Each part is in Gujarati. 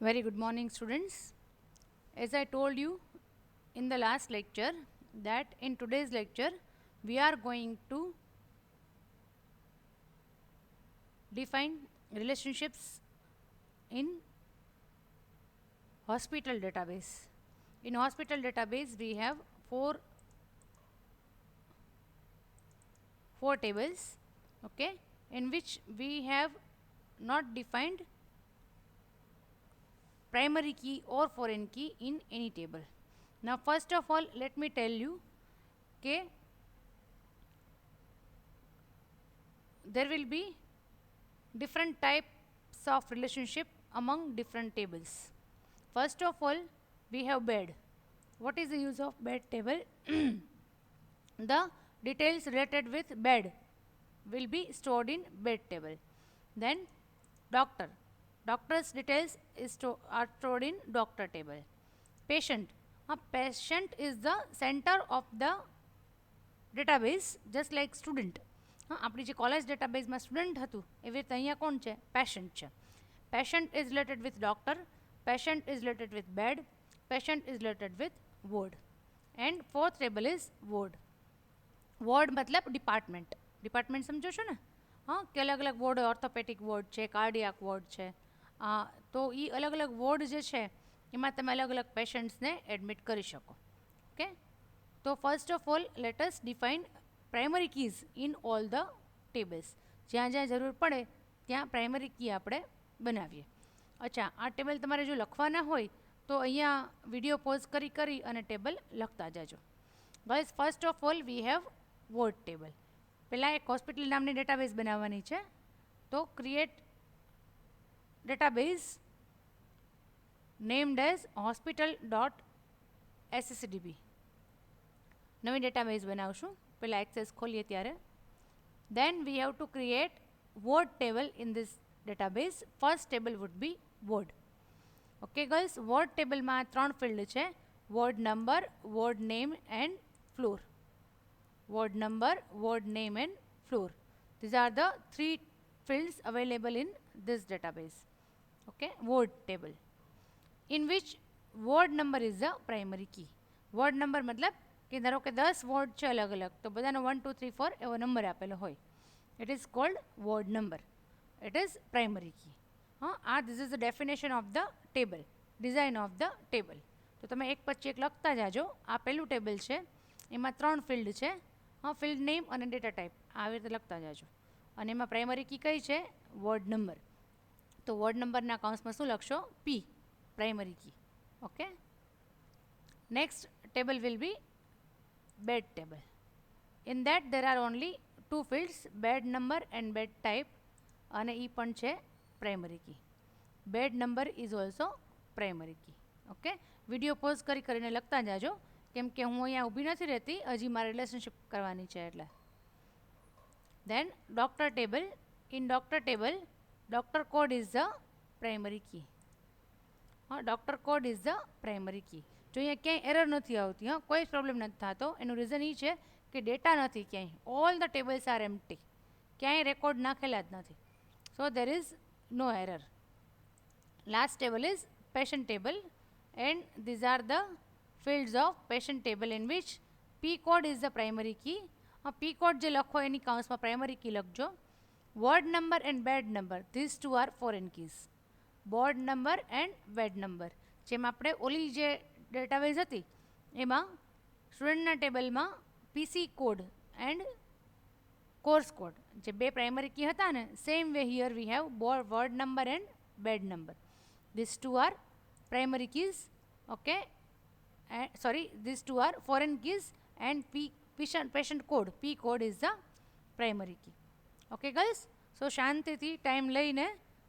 Very good morning, students. As I told you in the last lecture, that in today's lecture we are going to define relationships in hospital database. In hospital database we have four tables, okay, in which we have not defined primary key or foreign key in any table. Now first of all, let me tell you, okay, there will be different types of relationship among different tables. First of all, we have bed. What is the use of bed table? The details related with bed will be stored in bed table. Then doctor. Doctor's details are stored in doctor table. Patient. A patient is the center of the database, just like student. આપણી જે કોલેજ ડેટાબેઝમાં સ્ટુડન્ટ હતું એવી રીતે અહીંયા કોણ છે? પેશન્ટ છે. Patient is related with doctor, patient is related with bed, patient is related with ward. And fourth table is ward. Ward મતલબ ડિપાર્ટમેન્ટ. ડિપાર્ટમેન્ટ સમજો છો ને? હા, કે અલગ અલગ વોર્ડ હોય. ઓર્થોપેટિક વોર્ડ છે, કાર્ડિયાક વોર્ડ છે. તો એ અલગ અલગ વોર્ડ જે છે એમાં તમે અલગ અલગ પેશન્ટ્સને એડમિટ કરી શકો. ઓકે, તો first of all let us define primary keys in all the tables. જ્યાં જ્યાં જરૂર પડે ત્યાં પ્રાઇમરી કી આપણે બનાવીએ. અચ્છા, આ ટેબલ તમારે જો લખવાના હોય તો અહીંયા વિડીયો પોઝ કરી કરી અને ટેબલ લખતા જાજો. Guys, first of all we have ward table. પહેલાં એક હોસ્પિટલ નામની ડેટાબેઝ બનાવવાની છે. તો create database named as hospital.sscdb. નવી ડેટાબેઝ બનાવશું. પહેલાં એક્સેસ ખોલીએ ત્યારે. Then we have to create word table in this database. First table would be word. Okay girls, word table માં ત્રણ ફિલ્ડ છે: word number, word name and floor. Word number, word name and floor. These are the three fields available in this database. Okay, word table, in which word number is the primary key. Word number મતલબ કે ધારો કે 10 વર્ડ છે અલગ અલગ, તો બધાનો 1 2 3 4 એવો નંબર આપેલો હોય. It is called ward number. It is primary key. This is the definition of the table, design of the table. તો તમે એક પછી એક લખતા જાજો. આ પહેલું ટેબલ છે, એમાં ત્રણ ફિલ્ડ છે. ફિલ્ડ નેમ અને ડેટા ટાઈપ આવી રીતે લખતા જાજો. અને એમાં પ્રાઇમરી કી કઈ છે? Word number. તો વર્ડ નંબરના કાઉન્સમાં શું લખશો? P, primary key. Okay, next table will be bed table. In that there are only two fields, bed number and bed type, અને એ પણ છે primary key. Bed number is also primary key. Okay, video pause કરી કરીને લખતા જાજો, કેમ કે હું અહીંયા ઊભી નથી રહેતી, હજી મારે રિલેશનશિપ કરવાની છે એટલે. Then doctor table. In doctor table doctor code is the primary key. Doctor code is the primary key. જો અહીંયા ક્યાંય એરર નથી આવતી, કોઈ પ્રોબ્લેમ નથી થતો, એનું રીઝન એ છે કે ડેટા નથી ક્યાંય. All the tables are empty, ક્યાંય રેકોર્ડ નાખેલા જ નથી. So there is no error. Last table is patient table and these are the fields of patient table in which P code is the primary key. P code જે લખો એની કાઉન્સમાં પ્રાઇમરી કી લખજો. Ward number and bed number, these two are foreign keys. Ward number and bed number, જેમ આપણે ઓલી જે ડેટાબેઝ હતી એમાં સ્ટુડન્ટના ટેબલમાં PC code and course code જે બે પ્રાઇમરી કી હતા ને, same way here we have ward number and bed number. These two are primary keys. Okay, sorry, these two are foreign keys and patient code, P code is the primary key. Okay girls, so શાંતિથી ટાઈમ લઈને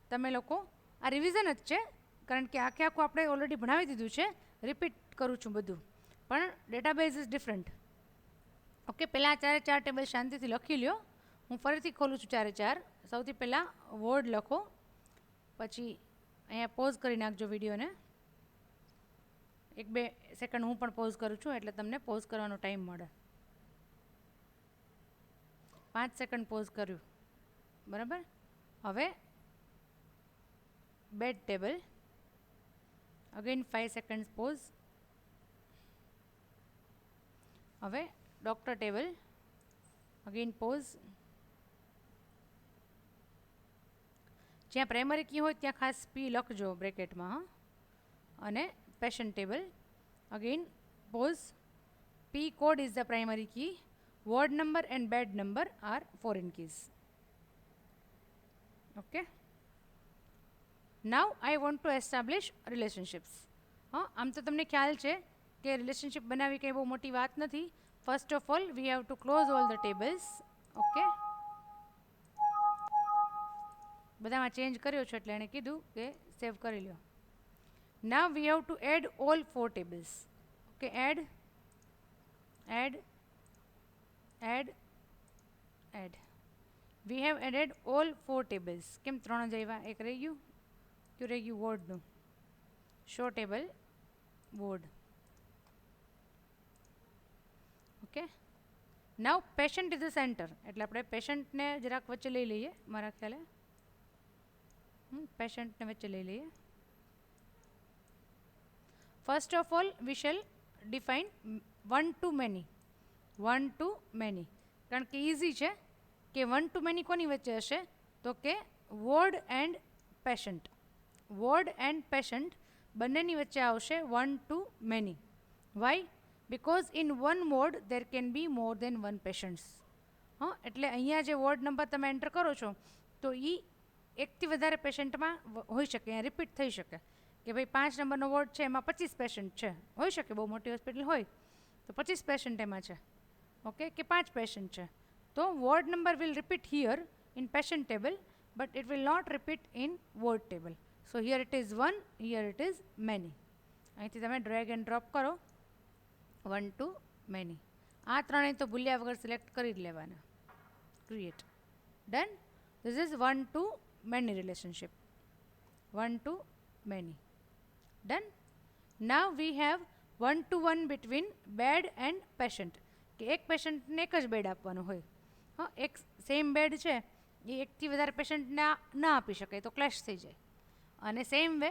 તમે લોકો, આ રિવિઝન જ છે કારણ કે આખે આખું આપણે ઓલરેડી ભણાવી દીધું છે. રિપીટ કરું છું બધું, પણ ડેટાબેઝ ઇઝ ડિફરન્ટ. ઓકે, પહેલાં ચારે ચાર ટેબલ શાંતિથી લખી લ્યો. હું ફરીથી ખોલું છું ચારે ચાર. સૌથી પહેલાં વર્ડ લખો, પછી અહીંયા પોઝ કરી નાખજો વિડીયોને. 1-2 સેકન્ડ હું પણ પોઝ કરું છું એટલે તમને પોઝ કરવાનો ટાઈમ મળે. 5 સેકન્ડ પોઝ કર્યું, બરાબર. હવે bed table. Again 5 seconds pause. હવે ડૉક્ટર ટેબલ, અગેન પોઝ. જ્યાં પ્રાઇમરી કી હોય ત્યાં ખાસ પી લખજો બ્રેકેટમાં. અને patient table, again pause. P code is the primary key. Ward number and bed number are foreign keys. Okay. Now I want to establish relationships. આમ તો તમને ખ્યાલ છે કે રિલેશનશિપ બનાવવી કંઈ બહુ મોટી વાત નથી. First of all we have to close all the tables. Okay, બધામાં ચેન્જ કર્યો છે એટલે એણે કીધું કે સેવ કરી લો. Now we have to add all 4 tables. Okay, add. We have added all 4 tables. કેમ 3 જ આવ્યા? એક રહી ગયું. ક્યું રહી ગયું? વોર્ડનું. Show table ward. Okay, now patient is the centre, એટલે આપણે પેશન્ટને જરાક વચ્ચે લઈ લઈએ. મારા ખ્યાલે પેશન્ટને વચ્ચે લઈ લઈએ. First of all we shall define one to many. કારણ કે ઇઝી છે કે વન ટુ મેની કોની વચ્ચે હશે? તો કે વોર્ડ એન્ડ પેશન્ટ. બંનેની વચ્ચે આવશે one to many. Why? Because in one ward there can be more than one patients. એટલે અહીંયા જે વોર્ડ નંબર તમે એન્ટર કરો છો તો એ એકથી વધારે પેશન્ટમાં હોઈ શકે, અહીંયા રિપીટ થઈ શકે કે ભાઈ 5 નંબરનો વોર્ડ છે, એમાં 25 પેશન્ટ છે. હોઈ શકે, બહુ મોટી હોસ્પિટલ હોય તો 25 પેશન્ટ એમાં છે. ઓકે, કે 5 પેશન્ટ છે તો ward number will repeat here in patient table, but it will not repeat in ward table. So here it is 1, here it is many. અહીંથી તમે ડ્રેગ એન્ડ ડ્રોપ કરો, 1 ટુ મેની. આ ત્રણેય તો ભૂલ્યા વગર સિલેક્ટ કરી જ લેવાના. Create. Done. This is 1 to many relationship. 1 to many. Done. Now we have 1 to 1 between bed and patient. કે એક પેશન્ટને એક જ બેડ આપવાનું હોય. એક સેમ બેડ છે એ એકથી વધારે પેશન્ટને ના આપી શકાય તો ક્લેશ થઈ જાય. અને સેમ વે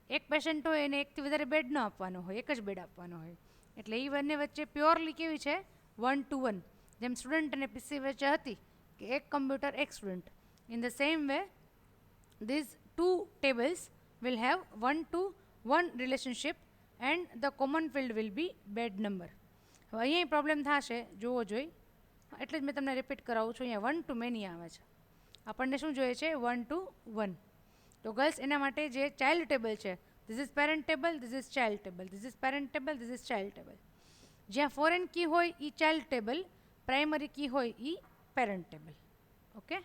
એક પેશન્ટ હોય એને એકથી વધારે બેડ ન આપવાનો હોય, એક જ બેડ આપવાનો હોય. એટલે એ બંને વચ્ચે પ્યોરલી કેવી છે? 1 to 1. જેમ સ્ટુડન્ટ અને પીસી વચ્ચે હતી કે એક કમ્પ્યુટર એક student. In the same way these 2 tables will have 1 to 1 relationship and the common field will be bed number. હવે અહીંયા પ્રોબ્લેમ થશે, જોવો જોઈ, એટલે જ મેં તમને રિપીટ કરાવું છું. અહીંયા 1 to many આવે છે. આપણને શું જોઈએ છે? 1 to 1. તો ગર્લ્સ એના માટે જે ચાઇલ્ડ ટેબલ છે, this is parent table, this is child table, this is parent table, this is child table. જ્યાં ફોરેન કી હોય એ ચાઇલ્ડ ટેબલ, પ્રાઇમરી કી હોય એ પેરેન્ટ ટેબલ. ઓકે,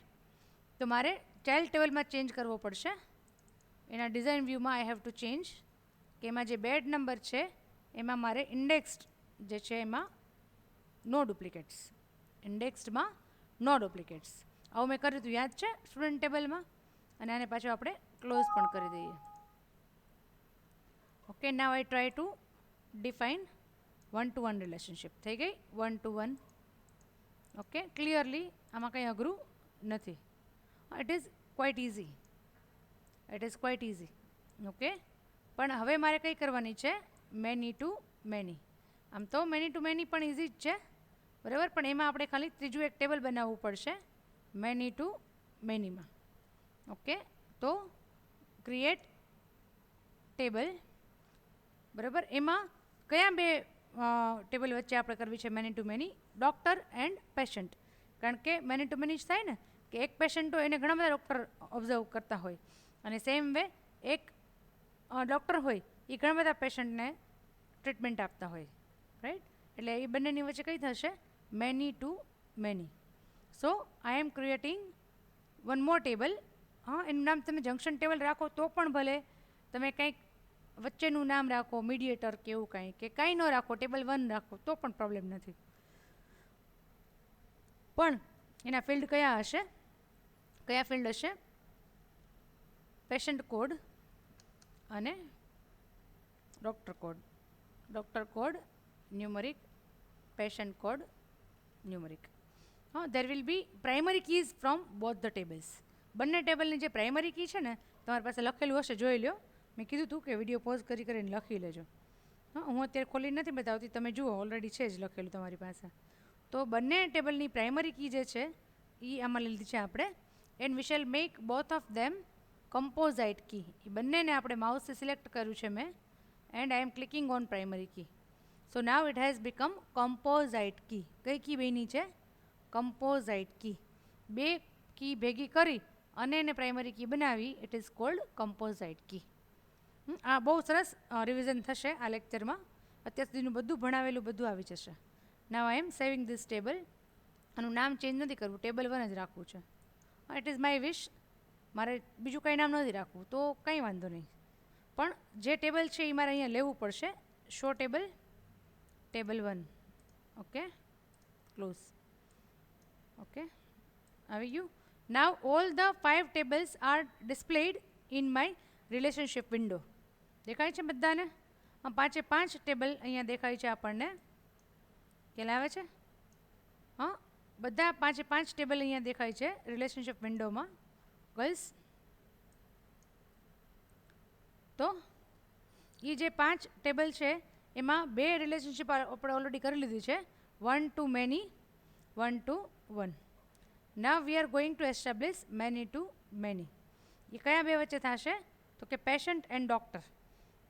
તો મારે ચાઇલ્ડ ટેબલમાં ચેન્જ કરવો પડશે. એના ડિઝાઇન વ્યૂમાં આઈ હેવ ટુ ચેન્જ કે એમાં જે બેડ નંબર છે એમાં મારે ઇન્ડેક્સ્ડ જે છે એમાં નો ડુપ્લિકેટ્સ. ઇન્ડેક્સ્ડમાં નો ડુપ્લિકેટ્સ. આવું મેં કર્યું હતું, યાદ છે, સ્ટુડન્ટ ટેબલમાં. અને આને પાછું આપણે ક્લોઝ પણ કરી દઈએ. Okay, now I try to define 1 to 1 relationship. થઈ ગઈ 1 to 1. ઓકે, ક્લિયરલી આમાં કંઈ અઘરું નથી. It is quite easy. Okay, પણ હવે મારે કંઈ કરવાની છે? Many to many. આમ તો મેની ટુ મેની પણ ઇઝી જ છે, બરાબર, પણ એમાં આપણે ખાલી ત્રીજું એક ટેબલ બનાવવું પડશે મેની ટુ મેનીમાં. ઓકે, તો ક્રિએટ ટેબલ, બરાબર. એમાં કયા બે ટેબલ વચ્ચે આપણે કરવી છે many to many? Doctor and patient. કારણ કે મેની ટુ મેની જ થાય ને, કે એક પેશન્ટ હોય એને ઘણા બધા ડૉક્ટર ઓબ્ઝર્વ કરતા હોય, અને સેમ વે એક ડૉક્ટર હોય એ ઘણા બધા પેશન્ટને ટ્રીટમેન્ટ આપતા હોય, રાઈટ? એટલે એ બંનેની વચ્ચે કઈ થશે? Many to many. So I am creating one more table. એનું નામ તમે જંક્શન ટેબલ રાખો તો પણ ભલે, તમે કંઈક વચ્ચેનું નામ રાખો, મીડિયેટર કે એવું કાંઈ, કે કાંઈ ન રાખો, ટેબલ 1 રાખો તો પણ પ્રોબ્લેમ નથી. પણ એના ફિલ્ડ કયા હશે? પેશન્ટ કોડ અને doctor code numeric, patient code numeric. There will be primary keys from both the tables. બંને ટેબલની જે પ્રાઇમરી કી છે ને તમારી પાસે લખેલું હશે, જોઈ લો. મેં કીધું હતું કે વિડીયો પોઝ કરીને લખી લેજો. હા, હું અત્યારે ખોલી નથી બતાવતી, તમે જુઓ ઓલરેડી છે જ લખેલું તમારી પાસે. તો બંને ટેબલની પ્રાઇમરી કી જે છે એ આમાં લીધી છે આપણે. And we shall make both of them composite key. એ બંનેને આપણે માઉસથી સિલેક્ટ કર્યું છે મેં, and I am clicking on primary key. So now it has become composite key. કઈ કી બની છે? કમ્પોઝાઇટ કી. બે કી ભેગી કરી અને એને પ્રાઇમરી કી બનાવી, ઇટ ઇઝ કોલ્ડ કમ્પોઝાઇટ કી. આ બહુ સરસ રિવિઝન થશે આ લેક્ચરમાં. અત્યાર સુધીનું બધું ભણાવેલું બધું આવી જશે. નાવ આઈ એમ સેવિંગ ધીસ ટેબલ. આનું નામ ચેન્જ નથી કરવું, ટેબલ 1 જ રાખવું છે. ઇટ ઇઝ માય વિશ. મારે બીજું કંઈ નામ નથી રાખવું તો કંઈ વાંધો નહીં, પણ જે ટેબલ છે એ મારે અહીંયા લેવું પડશે. Show table, table 1. Okay, close. Okay, આવી ગયું. Now all the 5 tables are displayed in my relationship window. દેખાય છે બધાને? પાંચે 5 ટેબલ અહીંયા દેખાય છે આપણને. ખ્યાલ આવે છે? હા, બધા 5એ 5 ટેબલ અહીંયા દેખાય છે રિલેશનશિપ વિન્ડોમાં ગર્લ્સ. તો એ જે 5 ટેબલ છે એમાં 2 રિલેશનશિપ આપણે ઓલરેડી કરી લીધી છે, 1 to many, 1 to 1. Now we are going to establish many to many. એ કયા બે વચ્ચે થશે? તો કે પેશન્ટ એન્ડ ડૉક્ટર.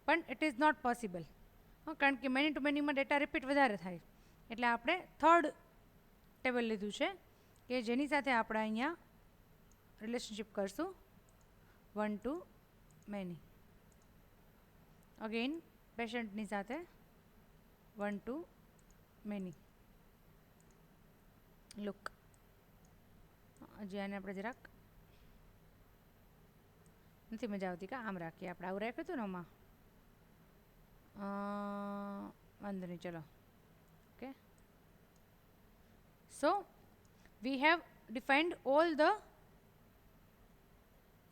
પણ ઇટ ઇઝ નોટ પોસિબલ, કારણ કે મેની ટુ મેનીમાં ડેટા રિપીટ વધારે થાય. એટલે આપણે 3rd ટેબલ લીધું છે કે જેની સાથે આપણે અહીંયા રિલેશનશિપ કરશું 1 to many. અગેન પેશન્ટની સાથે 1 to many. લુક, હજી આને આપણે જરાક નથી મજા આવતી કા આમ રાખીએ. આપણે આવું રાખ્યું હતું ને આમાં, વાંધો નહીં, ચલો. Okay, so we have defined all the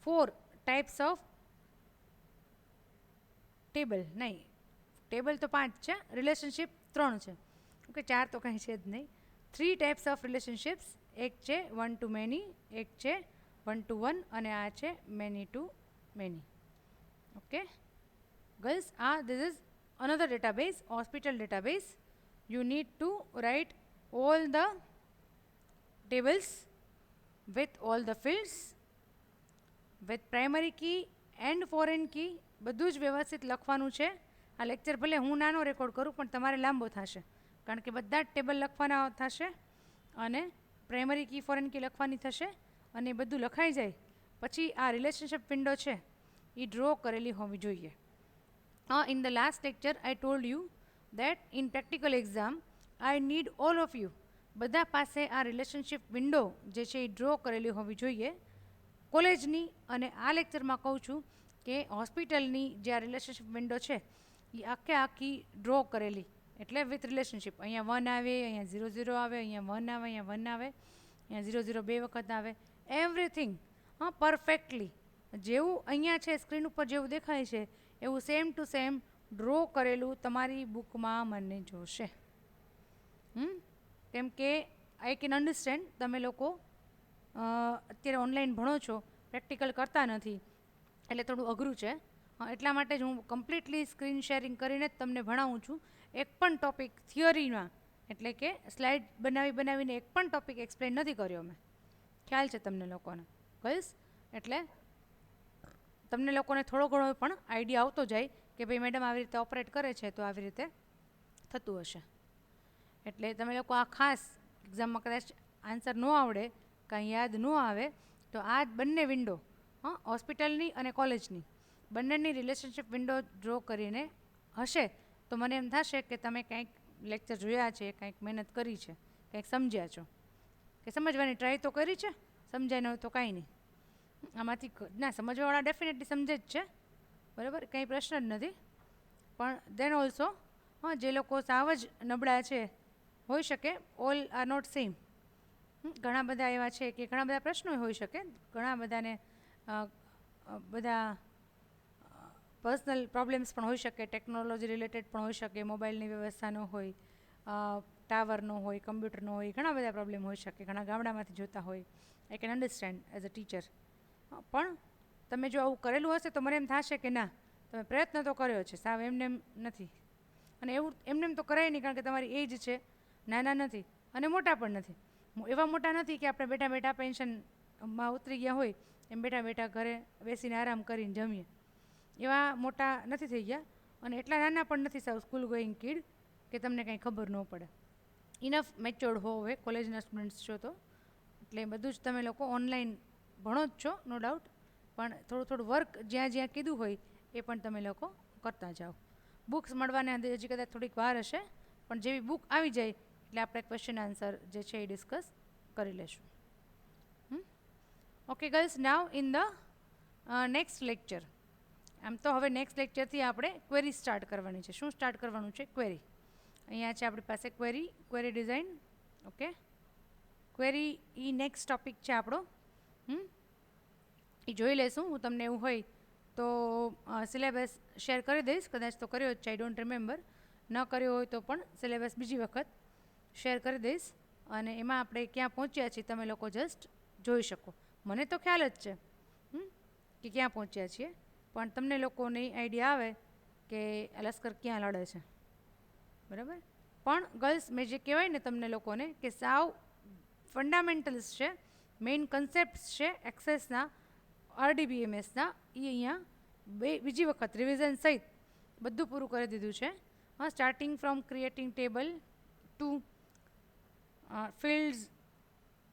4 types of table. નહીં, ટેબલ તો 5 છે, રિલેશનશિપ 3 છે. ઓકે, 4 તો કંઈ છે જ નહીં. 3 ટાઈપ્સ ઓફ રિલેશનશિપ્સ. એક છે 1 to many, એક છે 1 to 1, અને આ છે many to many. Okay, girls, this is another database, hospital database. You need to write all the tables with all the fields, with primary key and foreign key. બધું જ વ્યવસ્થિત લખવાનું છે. આ લેક્ચર ભલે હું નાનો રેકોર્ડ કરું પણ તમારે લાંબો થશે, કારણ કે બધા જ ટેબલ લખવાના થશે અને પ્રાઇમરી કી ફોરેન કી લખવાની થશે. અને બધું લખાઈ જાય પછી આ રિલેશનશિપ વિન્ડો છે એ ડ્રો કરેલી હોવી જોઈએ. In the last lecture I told you that in practical exam I need all of you. બધા પાસે આ રિલેશનશિપ વિન્ડો જે છે એ ડ્રો કરેલી હોવી જોઈએ કોલેજની. અને આ લેક્ચરમાં કહું છું કે હોસ્પિટલની જે આ રિલેશનશિપ વિન્ડો છે એ આખી ડ્રો કરેલી, એટલે વિથ રિલેશનશિપ. અહીંયા 1 આવે, અહીંયા 0 0 આવે, અહીંયા 1 આવે, અહીંયા 1 આવે, અહીંયા 0 0 2 વખત આવે. એવરીથિંગ પરફેક્ટલી જેવું અહીંયા છે સ્ક્રીન ઉપર જેવું દેખાય છે એવું સેમ ટુ સેમ ડ્રો કરેલું તમારી બુકમાં મને જોશે. કેમ કે આઈ કેન અન્ડરસ્ટેન્ડ તમે લોકો અત્યારે ઓનલાઈન ભણો છો, પ્રેક્ટિકલ કરતા નથી, એટલે થોડું અઘરું છે. એટલા માટે જ હું કમ્પ્લીટલી સ્ક્રીન શેરિંગ કરીને જ તમને ભણાવું છું. એક પણ ટૉપિક થિયરીમાં, એટલે કે સ્લાઇડ બનાવીને એક પણ ટૉપિક એક્સપ્લેન નથી કર્યો મેં. ખ્યાલ છે તમને લોકોને ગર્લ્સ? એટલે તમને લોકોને થોડો ઘણો પણ આઈડિયા આવતો જાય કે ભાઈ મેડમ આવી રીતે ઓપરેટ કરે છે તો આવી રીતે થતું હશે. એટલે તમે લોકો આ ખાસ એક્ઝામમાં કદાચ આન્સર ન આવડે, કાંઈ યાદ ન આવે તો આ બંને વિન્ડો, હોસ્પિટલની અને કોલેજની બંનેની રિલેશનશિપ વિન્ડો ડ્રો કરીને હશે તો મને એમ થશે કે તમે કંઈક લેક્ચર જોયા છે, કંઈક મહેનત કરી છે, કંઈક સમજ્યા છો, કે સમજવાની ટ્રાય તો કરી છે. સમજાય ન હોય તો કાંઈ નહીં, આમાંથી ના સમજવાવાળા ડેફિનેટલી સમજે જ છે, બરાબર, કંઈ પ્રશ્ન જ નથી. પણ દેન ઓલ્સો જે લોકો સાવ જ નબળા છે, હોઈ શકે, ઓલ આર નોટ સેમ. ઘણા બધા એવા છે કે ઘણા બધા પ્રશ્નો હોઈ શકે, ઘણા બધાને બધા પર્સનલ પ્રોબ્લેમ્સ પણ હોઈ શકે, ટેકનોલોજી રિલેટેડ પણ હોઈ શકે, મોબાઈલની વ્યવસ્થા ન હોય, ટાવર ન હોય, કમ્પ્યુટર ન હોય, ઘણા બધા પ્રોબ્લેમ હોઈ શકે, ઘણા ગામડામાંથી જોતા હોય. I can understand as a teacher. પણ તમે જો આવું કરેલું હશે તો મને એમ થશે કે ના, તમે પ્રયત્ન તો કર્યો છે, સાવ એમને એમ નથી. અને એવું એમને એમ તો કરાય નહીં, કારણ કે તમારી એજ છે, નાના નથી અને મોટા પણ નથી. એવા મોટા નથી કે આપણે બેઠા બેઠા પેન્શનમાં ઉતરી ગયા હોય એમ બેઠા બેઠા ઘરે બેસીને આરામ કરીને જમીએ, એવા મોટા નથી થઈ ગયા. અને એટલા નાના પણ નથી સાવ સ્કૂલ ગોઈંગ કિડ કે તમને કંઈ ખબર ન પડે. ઇનફ મેચ્યોર્ડ હોવે, કોલેજના સ્ટુડન્ટ્સ છો તો. એટલે બધું જ તમે લોકો ઓનલાઈન ભણો જ છો, નો ડાઉટ, પણ થોડું થોડું વર્ક જ્યાં જ્યાં કીધું હોય એ પણ તમે લોકો કરતા જાઓ. બુક્સ મળવાને હજી કદાચ થોડીક વાર હશે, પણ જેવી બુક આવી જાય એટલે આપણે ક્વેશ્ચન આન્સર જે છે એ ડિસ્કસ કરી લેશું. Okay girls, now in the next lecture. આમ તો હવે નેક્સ્ટ લેક્ચરથી આપણે ક્વેરી સ્ટાર્ટ કરવાની છે. શું સ્ટાર્ટ કરવાનું છે? ક્વેરી. અહીંયા છે આપણી પાસે ક્વેરી ડિઝાઇન. ઓકે, ક્વેરી એ નેક્સ્ટ ટોપિક છે આપણો. એ જોઈ લેશું. હું તમને એવું હોય તો સિલેબસ શેર કરી દઈશ, કદાચ તો કર્યો જ છે, આઈ ડોન્ટ રિમેમ્બર. ન કર્યો હોય તો પણ સિલેબસ બીજી વખત શેર કરી દઈશ, અને એમાં આપણે ક્યાં પહોંચ્યા છીએ તમે લોકો જસ્ટ જોઈ શકો. મને તો ખ્યાલ જ છે કે ક્યાં પહોંચ્યા છીએ, પણ તમને લોકોને આઈડિયા આવે કે લશ્કર ક્યાં લડે છે, બરાબર. પણ ગર્લ્સ, મેં જે કહેવાય ને તમને લોકોને કે સાવ ફંડામેન્ટલ્સ છે, મેઇન કન્સેપ્ટ્સ છે એક્સેસના, RDBMSના, એ અહીંયા બીજી વખત રિવિઝન સહિત બધું પૂરું કરી દીધું છે. હા, starting from creating table to fields,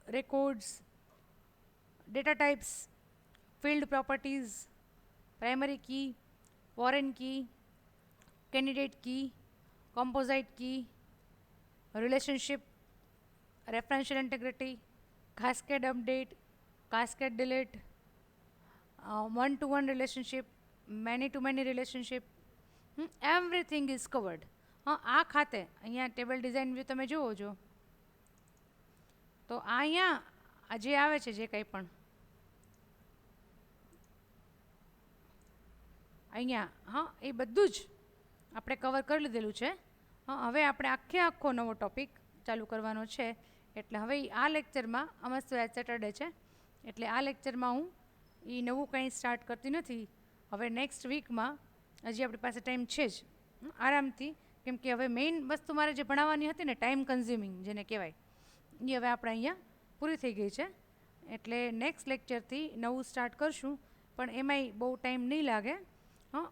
records, data types, field properties, primary key, foreign key, candidate key, composite key, relationship, referential integrity, cascade update, cascade delete, one-to-one relationship, many-to-many relationship, everything is covered. હા, આ ખાતે અહીંયા ટેબલ ડિઝાઇન વ્યૂ તમે જુઓ છો તો અહીંયા જે આવે છે, જે કંઈ પણ અહીંયા, હા, એ બધું જ આપણે કવર કરી લીધેલું છે. હા, હવે આપણે આખો નવો ટોપિક ચાલુ કરવાનો છે. એટલે હવે આ લેક્ચરમાં, અમાસ તો આજ સેટરડે છે, એટલે આ લેક્ચરમાં હું એ નવું કંઈ સ્ટાર્ટ કરતી નથી. હવે નેક્સ્ટ વીકમાં હજી આપણી પાસે ટાઈમ છે જ આરામથી, કેમ કે હવે મેઇન વસ્તુ મારે જે ભણાવવાની હતી ને, ટાઈમ કન્ઝ્યુમિંગ જેને કહેવાય, એ હવે આપણે અહીંયા પૂરી થઈ ગઈ છે. એટલે નેક્સ્ટ લેક્ચરથી નવું સ્ટાર્ટ કરશું, પણ એમાંય બહુ ટાઈમ નહીં લાગે. હા,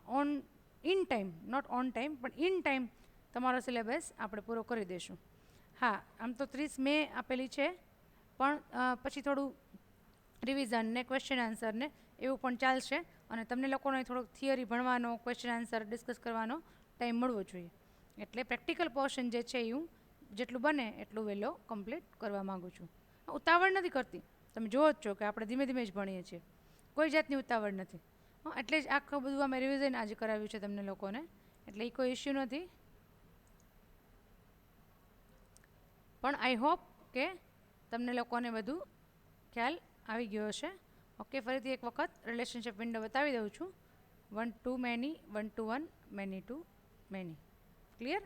in time, not on time, પણ ઇન ટાઈમ તમારો સિલેબસ આપણે પૂરો કરી દઈશું. હા, આમ તો 30 મે આપેલી છે, પણ પછી થોડું રિવિઝન ને ક્વેશ્ચન આન્સર ને એવું પણ ચાલશે, અને તમને લોકોને થોડોક થિયરી ભણવાનો, ક્વેશ્ચન આન્સર ડિસ્કસ કરવાનો ટાઈમ મળવો જોઈએ. એટલે પ્રેક્ટિકલ પોર્શન જે છે એ હું જેટલું બને એટલું વહેલો કમ્પ્લીટ કરવા માગું છું. ઉતાવળ નથી કરતી, તમે જુઓ જ છો કે આપણે ધીમે ધીમે જ ભણીએ છીએ, કોઈ જાતની ઉતાવળ નથી. એટલે જ આખું બધું અમે રિવિઝન આજે કરાવ્યું છે તમને લોકોને, એટલે એ કોઈ ઇશ્યુ નથી. પણ આઈ હોપ કે તમને લોકોને બધું ખ્યાલ આવી ગયો હશે. ઓકે, ફરીથી એક વખત રિલેશનશિપ વિન્ડો બતાવી દઉં છું. 1 to many, 1 to 1, many to many. Clear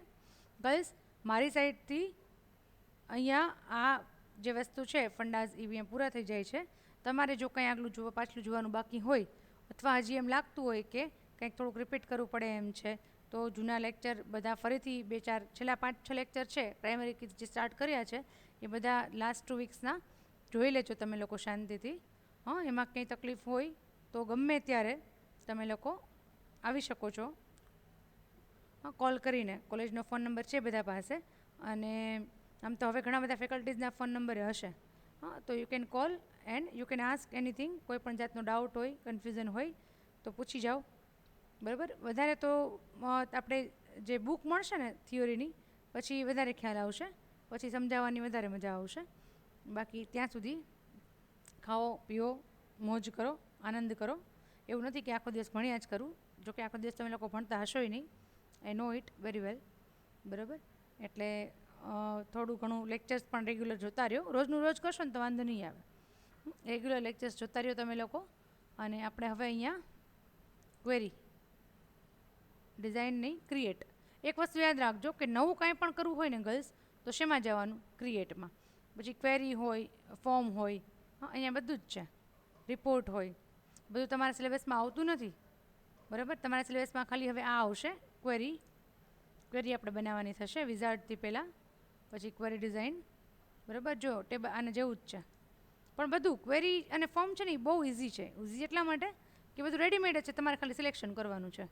girls? મારી સાઈડથી અહીંયા આ જે વસ્તુ છે ફંડાઝ એ પૂરા થઈ જાય છે. તમારે જો કંઈ આગલું પાછલું જોવાનું બાકી હોય, અથવા હજી એમ લાગતું હોય કે કંઈક થોડુંક રિપીટ કરવું પડે એમ છે, તો જૂના લેક્ચર બધા ફરીથી 2-4 છેલ્લા 5-6 લેક્ચર છે પ્રાઇમરી જે સ્ટાર્ટ કર્યા છે એ બધા લાસ્ટ 2 વીક્સના જોઈ લેજો તમે લોકો શાંતિથી. હા, એમાં કંઈ તકલીફ હોય તો ગમે ત્યારે તમે લોકો આવી શકો છો, હા, કોલ કરીને. કોલેજનો ફોન નંબર છે બધા પાસે, અને આમ તો હવે ઘણા બધા ફેકલ્ટીઝના ફોન નંબરે હશે. હા, તો you can call and you can ask anything. કોઈ પણ જાતનો ડાઉટ હોય, કન્ફ્યુઝન હોય તો પૂછી જાઓ, બરાબર. વધારે તો આપણે જે બુક મળશે ને થિયોરીની, પછી વધારે ખ્યાલ આવશે, પછી સમજાવવાની વધારે મજા આવશે. બાકી ત્યાં સુધી ખાઓ, પીઓ, મોજ કરો, આનંદ કરો. એવું નથી કે આખો દિવસ ભણ્યા જ કરું, જોકે આખો દિવસ તમે લોકો ભણતા હશો નહીં, આઈ નો ઇટ વેરી વેલ, બરાબર. એટલે થોડું ઘણું લેક્ચર્સ પણ રેગ્યુલર જોતા રહ્યો. રોજનું રોજ કરશો ને તો વાંધો નહીં આવે. રેગ્યુલર લેક્ચર્સ જોતા રહ્યો તમે લોકો. અને આપણે હવે અહીંયા ક્વેરી ડિઝાઇન નહીં, ક્રિએટ. એક વસ્તુ યાદ રાખજો કે નવું કાંઈ પણ કરવું હોય ને ગર્લ્સ, તો શેમાં જવાનું? ક્રિએટમાં. પછી ક્વેરી હોય, ફોર્મ હોય, હા, અહીંયા બધું જ છે, રિપોર્ટ હોય. બધું તમારા સિલેબસમાં આવતું નથી, બરાબર. તમારા સિલેબસમાં ખાલી હવે આ આવશે ક્વેરી. ક્વેરી આપણે બનાવવાની થશે વિઝાર્ડથી પહેલાં, પછી ક્વેરી ડિઝાઇન. બરાબર. જો ટેબલ આને જેવું જ છે, પણ બધું ક્વેરી અને ફોર્મ છે ને એ બહુ ઇઝી છે. ઇઝી એટલા માટે કે બધું રેડીમેડ છે, તમારે ખાલી સિલેક્શન કરવાનું છે.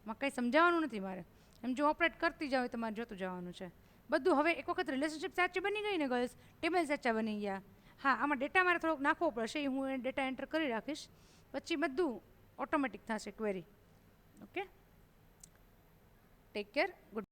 એમાં કંઈ સમજાવવાનું નથી મારે. એમ જો ઓપરેટ કરતી જાવ એ તમારે જોતું જવાનું છે બધું. હવે એક વખત રિલેશનશિપ સાચી બની ગઈ ને ગર્લ્સ, ટેબલ સાચા બની ગયા. હા, આમાં ડેટા મારે થોડોક નાખવો પડશે, એ હું ડેટા એન્ટર કરી રાખીશ, પછી બધું ઓટોમેટિક થશે query. Okay, take care, good.